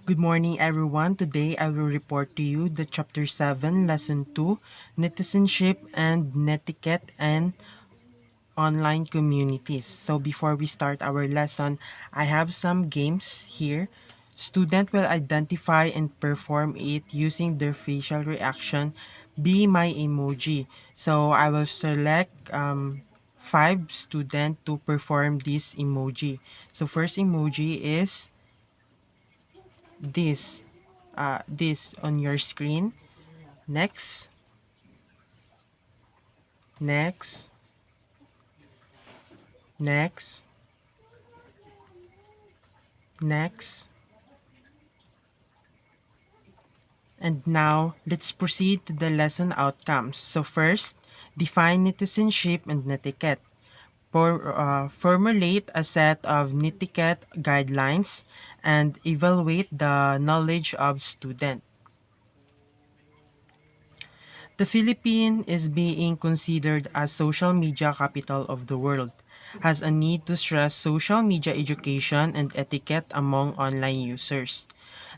Good morning, everyone. Today I will report to you the Chapter 7, Lesson 2, Netizenship and Netiquette and Online Communities. So before we start our lesson, I have some games here. Student will identify and perform it using their facial reaction. Be my emoji. So I will select five students to perform this emoji. So first emoji is this on your screen. Next, next, next, next. And now, let's proceed to the lesson outcomes. So first, define netizenship and netiquette. Formulate a set of netiquette guidelines and evaluate the knowledge of student. The Philippines is being considered as social media capital of the world, has a need to stress social media education and etiquette among online users.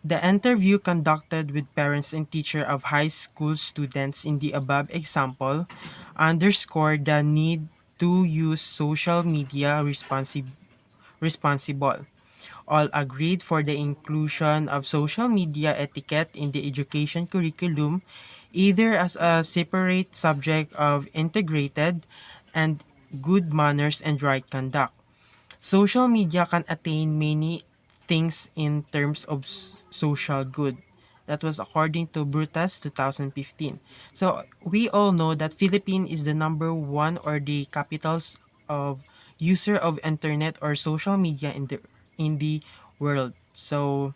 The interview conducted with parents and teachers of high school students in the above example underscored the need to use social media responsible. All agreed for the inclusion of social media etiquette in the education curriculum, either as a separate subject of integrated and good manners and right conduct. Social media can attain many things in terms of social good. That was according to Brutus 2015. So we all know that Philippines is the number one or the capitals of user of internet or social media in the world. So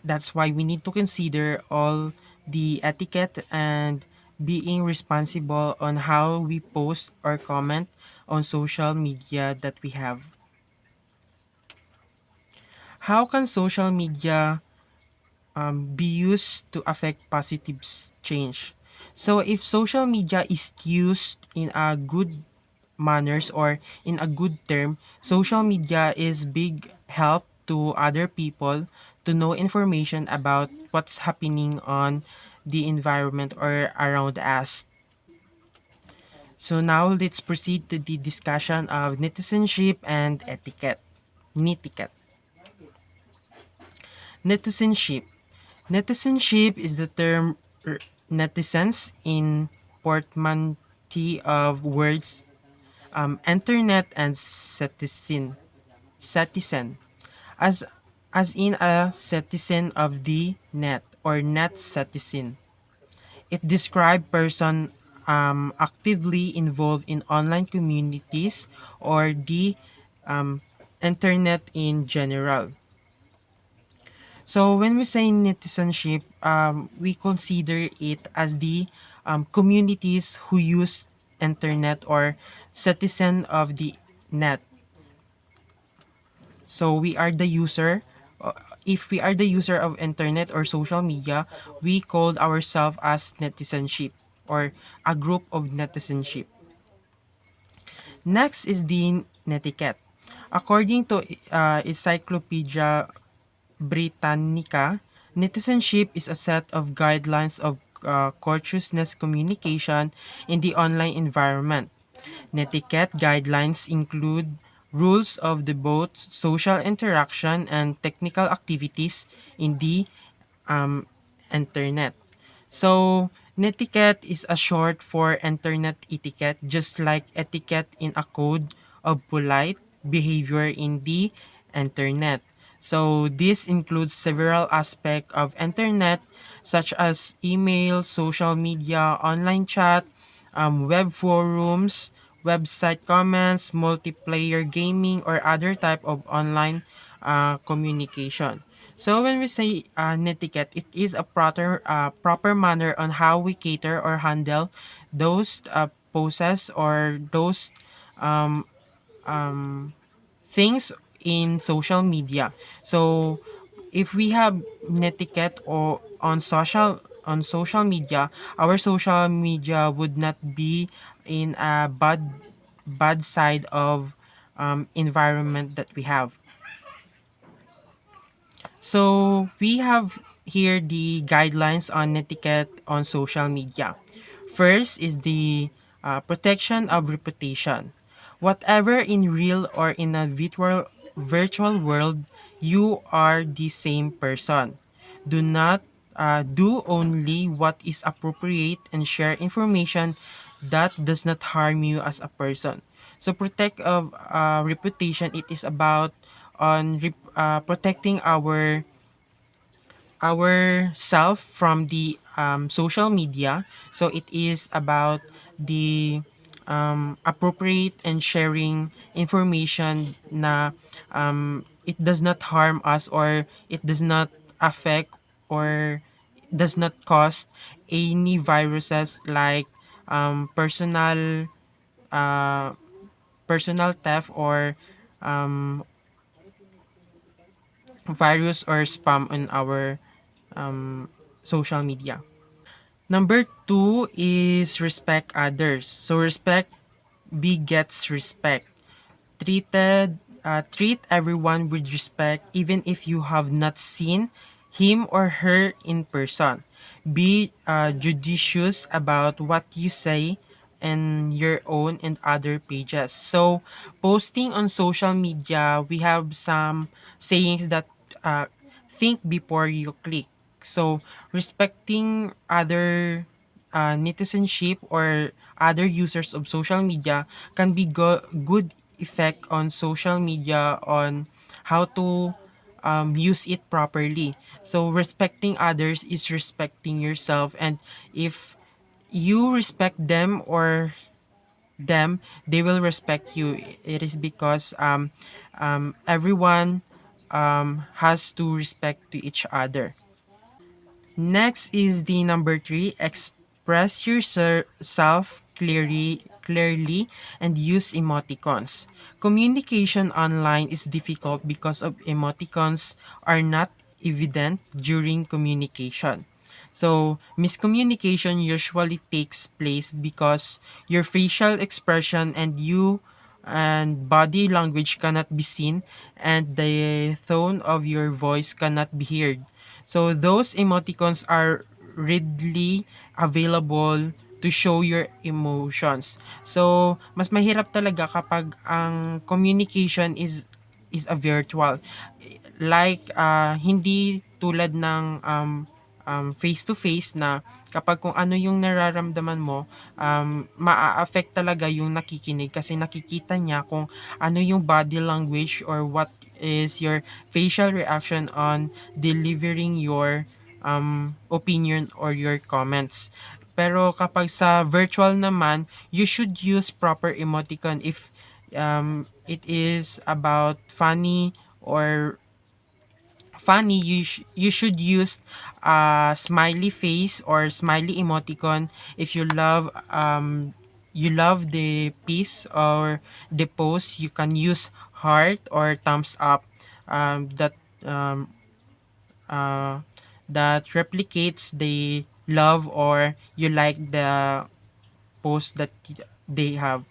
that's why we need to consider all the etiquette and being responsible on how we post or comment on social media that we have. How can social media be used to affect positive change? So if social media is used in a good manners or in a good term, social media is big help to other people to know information about what's happening on the environment or around us. So now let's proceed to the discussion of netizenship and etiquette. Netiquette. Netizenship. Netizenship is the term netizens in portmanteau of words internet and citizen as in a citizen of the net or net citizen. It describes person actively involved in online communities or the um, internet in general. So when we say netizenship, we consider it as the communities who use internet or citizen of the net. So we are the user. If we are the user of internet or social media, we called ourselves as netizenship or a group of netizenship. Next is the netiquette. According to Encyclopedia Britannica, netizenship is a set of guidelines of courteousness communication in the online environment. Netiquette guidelines include rules of the both social interaction and technical activities in the um, internet. So, netiquette is a short for internet etiquette, just like etiquette in a code of polite behavior in the internet. So, this includes several aspects of internet such as email, social media, online chat, web forums, website comments, multiplayer gaming, or other type of online communication. So when we say netiquette, it is a proper manner on how we cater or handle those poses or those um, um, things in social media. So if we have netiquette or on social media, our social media would not be in a bad side of environment that we have. So we have here the guidelines on etiquette on social media. First is the protection of reputation. Whatever in real or in a virtual world, you are the same person. Do not do only what is appropriate and share information that does not harm you as a person. So protect of reputation. It is about protecting our self from the social media. So it is about the appropriate and sharing information na it does not harm us, or it does not affect, or does not cause any viruses like personal uh, personal theft, or um, virus or spam on our social media. Number two is respect others. So respect begets respect. Treat everyone with respect even if you have not seen him or her in person. Be judicious about what you say in your own and other pages. So posting on social media, we have some sayings that think before you click. So respecting other netizenship or other users of social media can be good effect on social media on how to use it properly. So respecting others is respecting yourself, and if you respect them or them, they will respect you. It is because everyone has to respect to each other. Next is the number three, express yourself clearly and use emoticons. Communication online is difficult because of emoticons are not evident during communication. So, miscommunication usually takes place because your facial expression and body language cannot be seen, and the tone of your voice cannot be heard. So those emoticons are readily available to show your emotions. So mas mahirap talaga kapag ang communication is a virtual. Like hindi tulad ng face to face na kapag kung ano yung nararamdaman mo, maa-affect talaga yung nakikinig kasi nakikita niya kung ano yung body language or what is your facial reaction on delivering your opinion or your comments. Pero kapag sa virtual naman, you should use proper emoticon if it is about funny, you should use smiley face or smiley emoticon. If you love the piece or the post, you can use heart or thumbs up that um, uh, that replicates the love or you like the post that they have.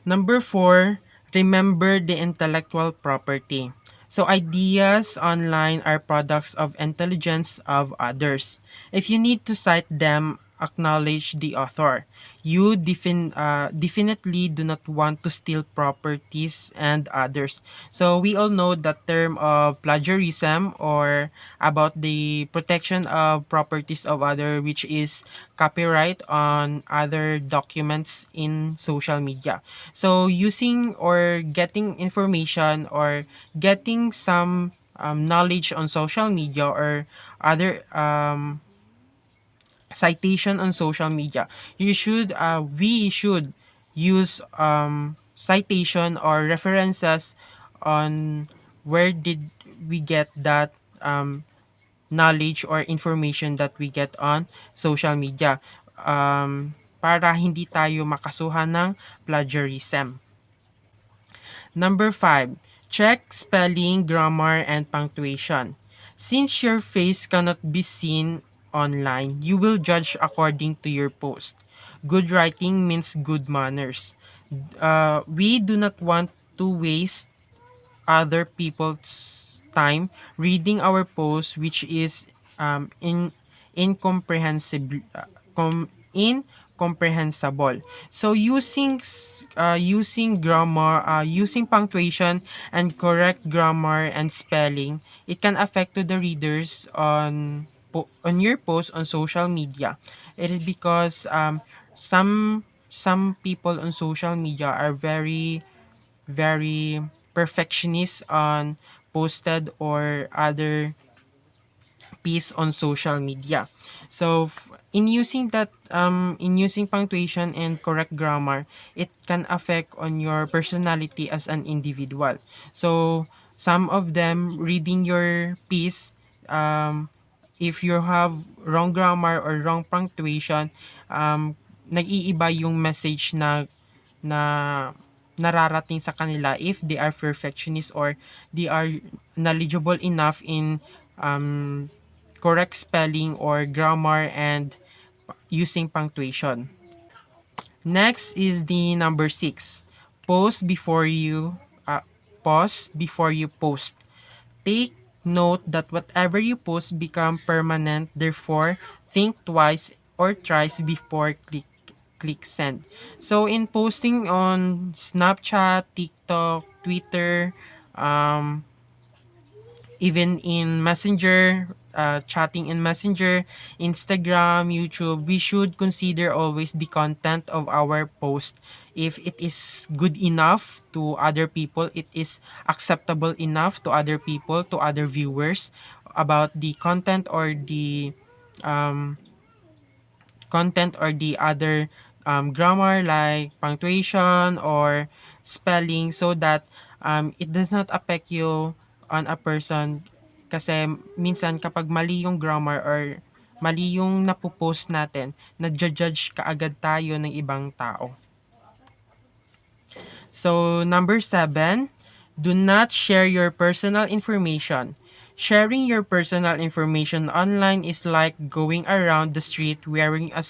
Number four, remember the intellectual property. So ideas online are products of intelligence of others. If you need to cite them, acknowledge the author. You definitely do not want to steal properties and others. So we all know the term of plagiarism, or about the protection of properties of other, which is copyright on other documents in social media. So using or getting information or getting some knowledge on social media or other citation on social media, we should use citation or references on where did we get that knowledge or information that we get on social media, para hindi tayo makasuhan ng plagiarism. Number five, check spelling, grammar, and punctuation. Since your face cannot be seen online, you will judge according to your post. Good writing means good manners. We do not want to waste other people's time reading our post, which is in incomprehensible incomprehensible. So using grammar, using punctuation and correct grammar and spelling, it can affect to the readers on your post on social media. It is because some people on social media are very perfectionist on posted or other piece on social media. So in using punctuation and correct grammar, it can affect on your personality as an individual. So some of them reading your piece, if you have wrong grammar or wrong punctuation, nag-iiba yung message na nararating sa kanila if they are perfectionist or they are knowledgeable enough in um, correct spelling or grammar and using punctuation. Next is the number 6. Pause before you uh, pause before you post. Take note that whatever you post become permanent. Therefore, think twice or thrice before click send. So in posting on Snapchat, TikTok, Twitter, um, even in Messenger, chatting in Messenger, Instagram, YouTube, we should consider always the content of our post. If it is good enough to other people, it is acceptable enough to other people, to other viewers about the um, content or the other grammar like punctuation or spelling, so that it does not affect you on a person, kasi minsan kapag mali yung grammar or mali yung napopost natin, nadja-judge kaagad tayo ng ibang tao. So, number 7, do not share your personal information. Sharing your personal information online is like going around the street wearing a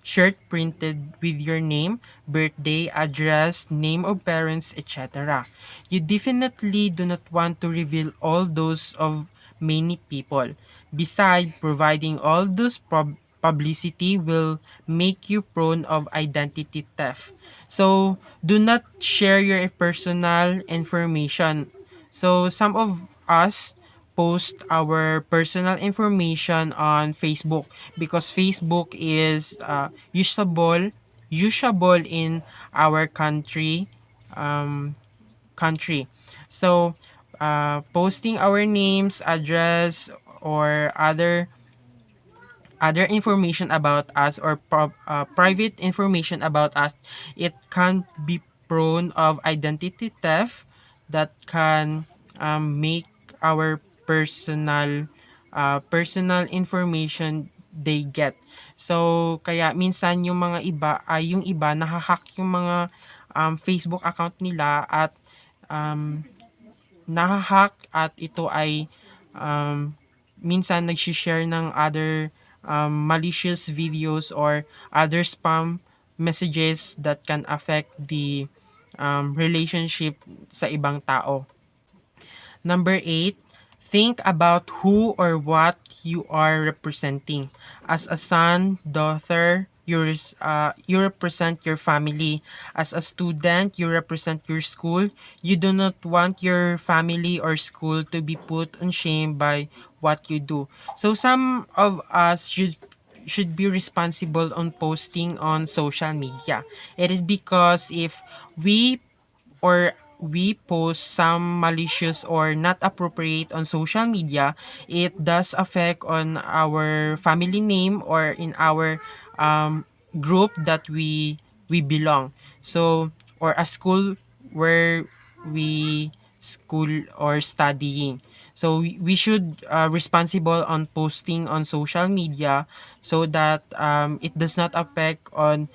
shirt printed with your name, birthday, address, name of parents, etc. You definitely do not want to reveal all those of many people. Besides, providing all those publicity will make you prone of identity theft. So, do not share your personal information. So, some of us post our personal information on Facebook because Facebook is usable in our um, country. So, posting our names, address, or other information about us or private information about us, it can be prone of identity theft that can make our personal information they get. So, kaya minsan yung iba nahahack yung mga Facebook account nila at um, nahahack at ito ay um, minsan nag-share ng other malicious videos or other spam messages that can affect the relationship sa ibang tao. Number 8, think about who or what you are representing. As a son, daughter, you represent your family. As a student, you represent your school. You do not want your family or school to be put on shame by what you do. So some of us should be responsible on posting on social media. It is because if we or we post some malicious or not appropriate on social media, it does affect on our family name or in our group that we belong. So, or a school where we school or studying. So we should responsible on posting on social media so that it does not affect on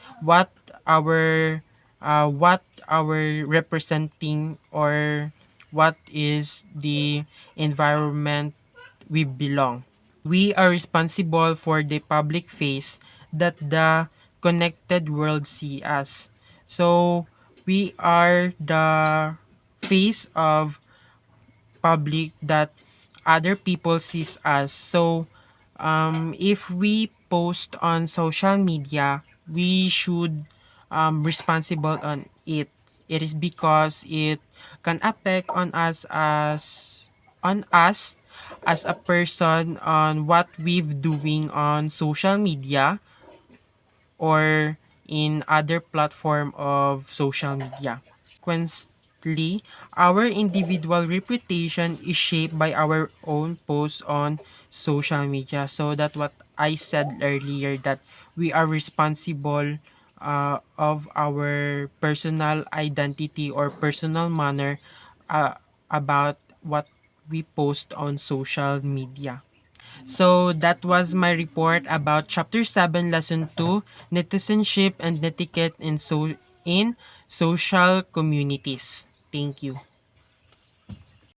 our what our representing or what is the environment we belong. We are responsible for the public face that the connected world see us. So we are the face of public that other people sees us. So if we post on social media, we should responsible on it. It is because it can affect on us as a person on what we've doing on social media or in other platform of social media. Consequently, our individual reputation is shaped by our own posts on social media. So that what I said earlier, that we are responsible of our personal identity or personal manner uh, about what we post on social media. So that was my report about Chapter 7, Lesson 2, Netizenship and Netiquette in Social Communities. Thank you.